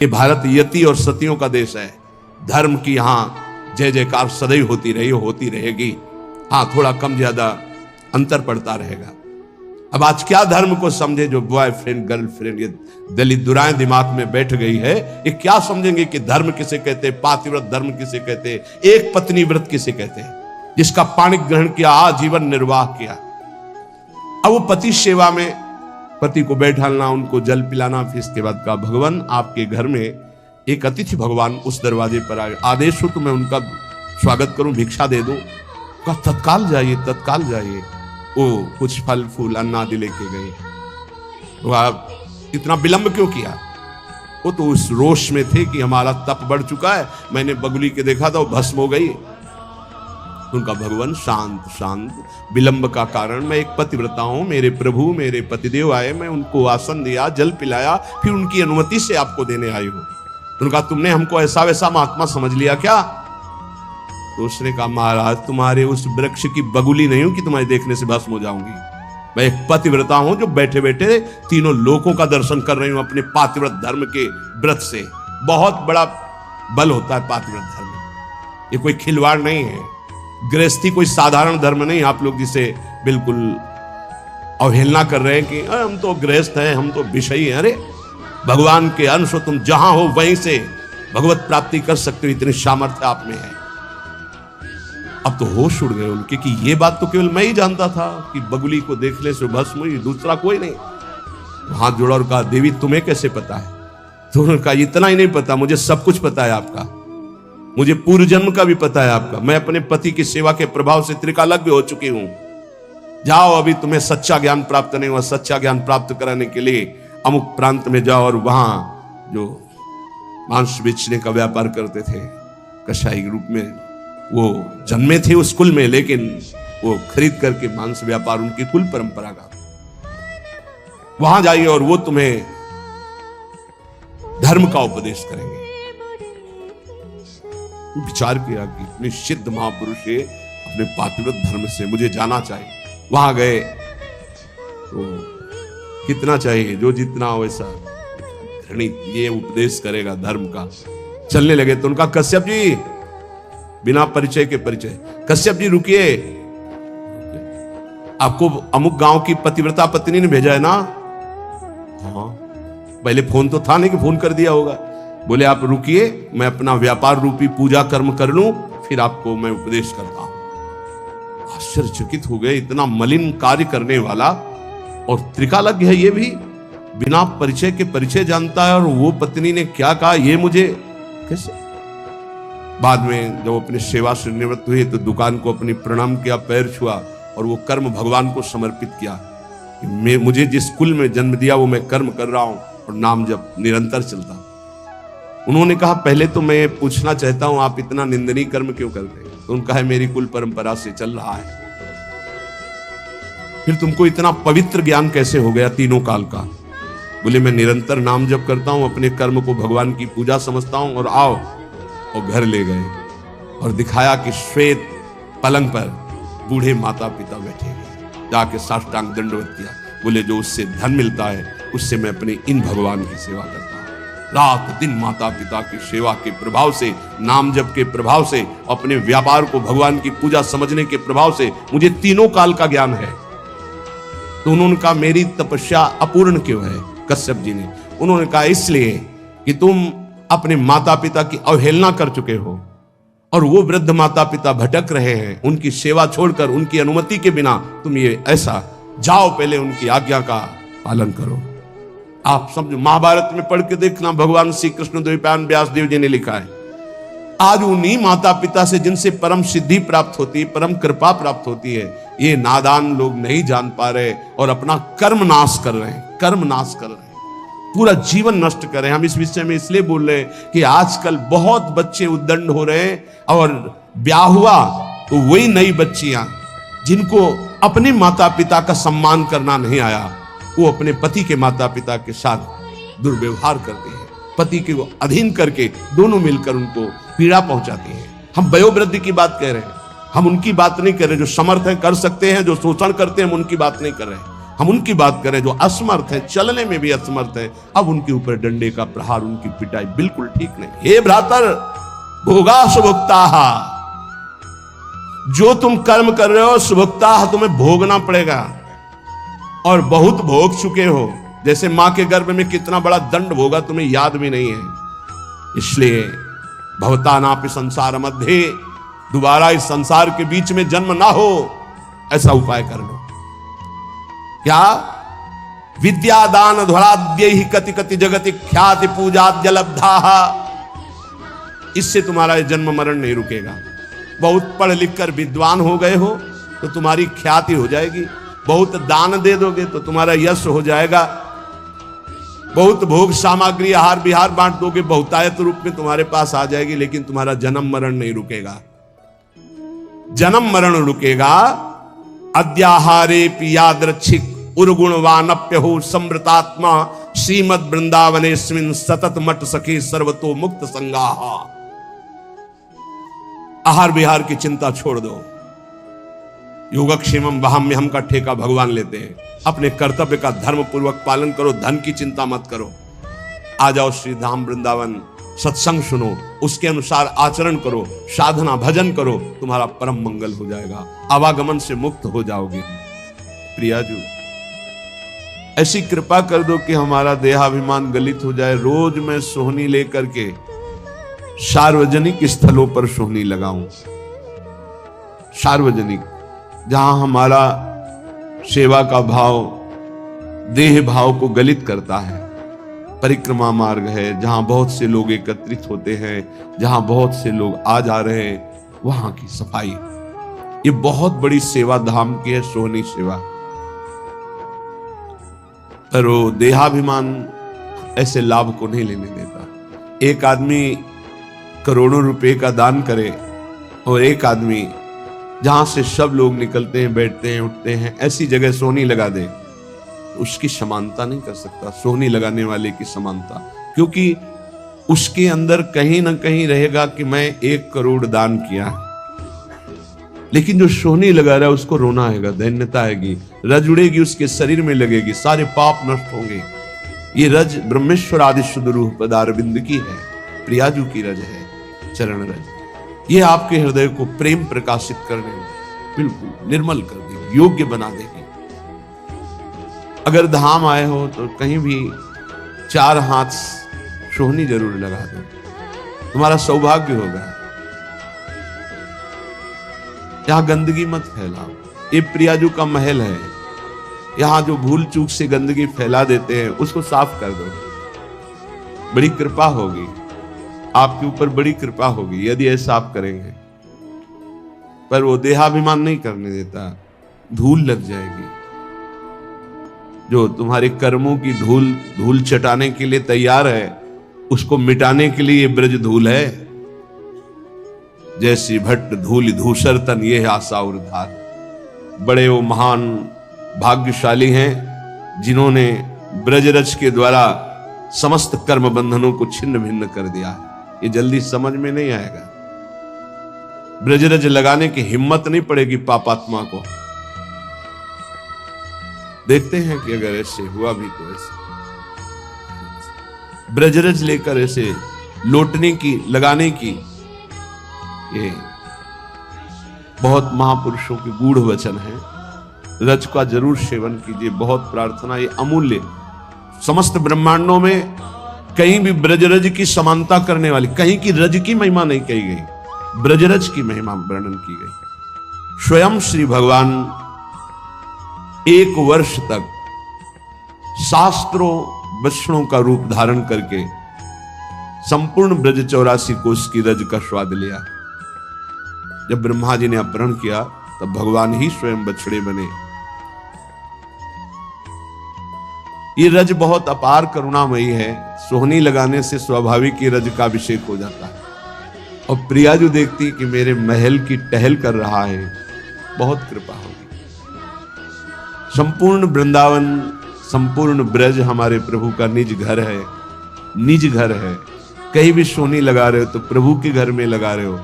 ये भारत यति और सतियों का देश है। धर्म की यहाँ जय जयकार सदैव होती रही, होती रहेगी। हाँ, थोड़ा कम ज्यादा अंतर पड़ता रहेगा। अब आज क्या धर्म को समझे जो बॉयफ्रेंड गर्लफ्रेंड ये दलित दुराएं दिमाग में बैठ गई है, ये क्या समझेंगे कि धर्म किसे कहते हैं, पातिव्रत धर्म किसे कहते हैं, एक पत्नी व्रत किसे कहते हैं, जिसका पाणी ग्रहण किया, आजीवन निर्वाह किया। अब वो पति सेवा में पति को बैठाना, उनको जल पिलाना, फिर इसके बाद कहा भगवान आपके घर में एक अतिथि भगवान उस दरवाजे पर आए, आदेश हो तो मैं उनका स्वागत करूं, भिक्षा दे दूं। कहा तत्काल जाइए, तत्काल जाइए। वो कुछ फल फूल अन्न आदि लेके गए। तो आप इतना विलंब क्यों किया? वो तो उस रोष में थे कि हमारा तप बढ़ चुका है, मैंने बगुली के देखा था वो भस्म हो गई। उनका भगवान शांत शांत, विलंब का कारण, मैं एक पतिव्रता हूं, मेरे प्रभु मेरे पतिदेव आए, मैं उनको आसन दिया, जल पिलाया, फिर उनकी अनुमति से आपको देने आई हूं। उनका तुमने हमको ऐसा वैसा महात्मा समझ लिया क्या? तो उसने कहा महाराज तुम्हारे उस वृक्ष की बगुली नहीं हूं कि तुम्हारे देखने से भस्म हो जाऊंगी। मैं एक पतिव्रता हूं जो बैठे बैठे तीनों लोकों का दर्शन कर रही हूं अपने पातिव्रत धर्म के व्रत से। बहुत बड़ा बल होता है पातिव्रत धर्म में, ये कोई खिलवाड़ नहीं है। गृहस्थी कोई साधारण धर्म नहीं, आप लोग जिसे बिल्कुल अवहेलना कर रहे हैं कि हम तो गृहस्थ हैं, हम तो विषयी हैं। अरे भगवान के अंश हो, तुम जहां हो वहीं से भगवत प्राप्ति कर सकते हो, इतनी सामर्थ्य आप में है। अब तो होश उड़ गए उनके कि ये बात तो केवल मैं ही जानता था कि बगुली को देखने से भस्म हुई, दूसरा कोई नहीं। हाथ जोड़ा और कहा देवी तुम्हें कैसे पता है? तो उन्होंने कहा इतना ही नहीं पता, मुझे सब कुछ पता है आपका, मुझे पूर्व जन्म का भी पता है आपका। मैं अपने पति की सेवा के प्रभाव से त्रिकालज्ञ हो चुकी हूं। जाओ, अभी तुम्हें सच्चा ज्ञान प्राप्त नहीं हुआ, सच्चा ज्ञान प्राप्त कराने के लिए अमुक प्रांत में जाओ और वहां जो मांस बेचने का व्यापार करते थे कसाई रूप में, वो जन्मे थे उस कुल में, लेकिन वो खरीद करके मांस व्यापार उनकी कुल परंपरा का, वहां जाइए और वो तुम्हें धर्म का उपदेश करेंगे। विचार किया कि इतने सिद्ध महापुरुष है, अपने पातिव्रत धर्म से मुझे जाना चाहिए। वहां गए तो कितना चाहिए, जो जितना हो वैसा घृणित ये उपदेश करेगा धर्म का। चलने लगे तो उनका कश्यप जी, बिना परिचय के परिचय, कश्यप जी रुकिए, आपको अमुक गांव की पतिव्रता पत्नी ने भेजा है ना? हाँ, पहले फोन तो था नहीं कि फोन कर दिया होगा। बोले आप रुकिए, मैं अपना व्यापार रूपी पूजा कर्म कर लूं, फिर आपको मैं उपदेश करता हूं। आश्चर्यचकित हो गए, इतना मलिन कार्य करने वाला और त्रिकालज्ञ है ये भी, बिना परिचय के परिचय जानता है, और वो पत्नी ने क्या कहा ये मुझे कैसे? बाद में जब अपनी सेवा से निवृत्त हुए तो दुकान को अपनी प्रणाम किया, पैर छुआ और वो कर्म भगवान को समर्पित किया कि मुझे जिस कुल में जन्म दिया वो मैं कर्म कर रहा हूं और नाम जब निरंतर चलता। उन्होंने कहा पहले तो मैं पूछना चाहता हूं आप इतना निंदनीय कर्म क्यों करते हैं? तो उनका है मेरी कुल परंपरा से चल रहा है। फिर तुमको इतना पवित्र ज्ञान कैसे हो गया तीनों काल का? बोले मैं निरंतर नाम जप करता हूं, अपने कर्म को भगवान की पूजा समझता हूं। और आओ, और घर ले गए और दिखाया कि श्वेत पलंग पर बूढ़े माता पिता बैठे हैं। जाके साष्टांग दंडवत किया। बोले जो उससे धन मिलता है उससे मैं अपने इन भगवान की सेवा करता हूं। रात दिन माता पिता की सेवा के प्रभाव से, नाम जप के प्रभाव से, अपने व्यापार को भगवान की पूजा समझने के प्रभाव से मुझे तीनों काल का ज्ञान है। तो उन्होंने कहा मेरी तपस्या अपूर्ण क्यों है? कश्यप जी ने उन्होंने कहा इसलिए कि तुम अपने माता पिता की अवहेलना कर चुके हो और वो वृद्ध माता पिता भटक रहे हैं, उनकी सेवा छोड़कर उनकी अनुमति के बिना तुम ये ऐसा, जाओ पहले उनकी आज्ञा का पालन करो। आप समझो, महाभारत में पढ़ के देखना, भगवान श्री कृष्ण द्वैपायन व्यास देव जी ने लिखा है, आज उन्हीं माता पिता से जिनसे परम सिद्धि प्राप्त होती है, परम कृपा प्राप्त होती है, ये नादान लोग नहीं जान पा रहे और अपना कर्म नाश कर रहे हैं, कर्म नाश कर रहे हैं, पूरा जीवन नष्ट कर रहे हैं। हम इस विषय में इसलिए बोल रहे हैं कि आजकल बहुत बच्चे उद्दंड हो रहे हैं और ब्याह हुआ तो वही नई बच्चियां जिनको अपने माता पिता का सम्मान करना नहीं आया, वो अपने पति के माता पिता के साथ दुर्व्यवहार करते हैं, पति के को अधीन करके दोनों मिलकर उनको पीड़ा पहुंचाते हैं। हम वयोवृद्धि की बात कह रहे हैं, हम उनकी बात नहीं कर रहे जो समर्थ हैं, कर सकते हैं, जो शोषण करते हैं हम उनकी बात नहीं कर रहे हैं। हम उनकी बात करें जो असमर्थ है, चलने में भी असमर्थ है, अब उनके ऊपर डंडे का प्रहार, उनकी पिटाई बिल्कुल ठीक नहीं। हे भ्रातर, भोगा सुभुक्ता, जो तुम कर्म कर रहे हो सुभुक्ता तुम्हें भोगना पड़ेगा, और बहुत भोग चुके हो। जैसे मां के गर्भ में कितना बड़ा दंड भोगा तुम्हें याद भी नहीं है। इसलिए भवतानापि संसार मध्य, दोबारा इस संसार के बीच में जन्म ना हो, ऐसा उपाय कर लो। क्या? विद्या दान ध्वराद्य ही कति कति जगति ख्याति पूजाद्य लब्धा, इससे तुम्हारा जन्म मरण नहीं रुकेगा। बहुत पढ़ लिख कर विद्वान हो गए हो तो तुम्हारी ख्याति हो जाएगी, बहुत दान दे दोगे तो तुम्हारा यश हो जाएगा, बहुत भोग सामग्री आहार विहार बांट दोगे, बहुतायत रूप में तुम्हारे पास आ जाएगी, लेकिन तुम्हारा जन्म मरण नहीं रुकेगा। जन्म मरण रुकेगा अद्याहारे पियादृच्छिक उर्गुणवानप्यहो समृतात्मा श्रीमद वृंदावनेस्मिन् सतत मठ सखे सर्वतो मुक्त संगाहा। आहार विहार की चिंता छोड़ दो, योगक्षेमम वहाम्यहम का ठेका भगवान लेते हैं। अपने कर्तव्य का धर्म पूर्वक पालन करो, धन की चिंता मत करो। आ जाओ श्री धाम वृंदावन, सत्संग सुनो, उसके अनुसार आचरण करो, साधना भजन करो, तुम्हारा परम मंगल हो जाएगा, आवागमन से मुक्त हो जाओगे। प्रियाजू, ऐसी कृपा कर दो कि हमारा देहाभिमान गलित हो जाए। रोज मैं सोहनी लेकर के सार्वजनिक स्थलों पर सोहनी लगाऊं, सार्वजनिक, जहां हमारा सेवा का भाव देह भाव को गलित करता है। परिक्रमा मार्ग है, जहां बहुत से लोग एकत्रित होते हैं, जहां बहुत से लोग आ जा रहे हैं, वहां की सफाई, ये बहुत बड़ी सेवा धाम की है, सोहनी सेवा। पर वो देहाभिमान ऐसे लाभ को नहीं लेने देता। एक आदमी करोड़ों रुपए का दान करे और एक आदमी जहां से सब लोग निकलते हैं, बैठते हैं, उठते हैं, ऐसी जगह सोहनी लगा दे, तो उसकी समानता नहीं कर सकता, सोहनी लगाने वाले की समानता, क्योंकि उसके अंदर कहीं ना कहीं रहेगा कि मैं 1 करोड़ दान किया। लेकिन जो सोहनी लगा रहा है उसको रोना आएगा, दैन्यता आएगी, रज उड़ेगी, उसके शरीर में लगेगी, सारे पाप नष्ट होंगे। ये रज ब्रह्मेश्वर आदि शुद्ध रूप पदारविंद की है, प्रियाजू की रज है, चरण रज। ये आपके हृदय को प्रेम प्रकाशित करने में बिल्कुल निर्मल कर देगी, योग्य बना देगी। अगर धाम आए हो तो कहीं भी 4 हाथ सोहनी जरूर लगा दो, तुम्हारा सौभाग्य होगा। यहां गंदगी मत फैलाओ, ये प्रियाजू का महल है, यहां जो भूल चूक से गंदगी फैला देते हैं उसको साफ कर दो। बड़ी कृपा होगी आपके ऊपर, बड़ी कृपा होगी यदि ऐसा आप करेंगे। पर वो देहाभिमान नहीं करने देता, धूल लग जाएगी। जो तुम्हारे कर्मों की धूल चटाने के लिए तैयार है, उसको मिटाने के लिए ये ब्रज धूल है। जैसी भट्ट धूल धूसर तन ये आशा उर्धार। बड़े वो महान भाग्यशाली हैं जिन्होंने ब्रजरज के द्वारा समस्त कर्म बंधनों को छिन्न भिन्न कर दिया है। ये जल्दी समझ में नहीं आएगा, ब्रजरज लगाने की हिम्मत नहीं पड़ेगी पापात्मा को। देखते हैं कि अगर ऐसे हुआ भी तो ऐसे ब्रजरज लेकर ऐसे लौटने की, लगाने की, ये बहुत महापुरुषों के गूढ़ वचन है। रज का जरूर सेवन कीजिए, बहुत प्रार्थना, ये अमूल्य। समस्त ब्रह्मांडों में कहीं भी ब्रजरज की समानता करने वाली, कहीं की रज की महिमा नहीं कही गई, ब्रजरज की महिमा वर्णन की गई। स्वयं श्री भगवान 1 वर्ष तक शास्त्रों वचनों का रूप धारण करके संपूर्ण ब्रज 84 कोष की रज का स्वाद लिया। जब ब्रह्मा जी ने अपहरण किया तब भगवान ही स्वयं बछड़े बने। ये रज बहुत अपार करुणामयी है, सोहनी लगाने से स्वाभाविक ही रज का अभिषेक हो जाता है। और प्रियाजू देखती कि मेरे महल की टहल कर रहा है, बहुत कृपा होगी। संपूर्ण वृंदावन, संपूर्ण ब्रज हमारे प्रभु का निज घर है, निज घर है। कहीं भी सोहनी लगा रहे हो तो प्रभु के घर में लगा रहे हो।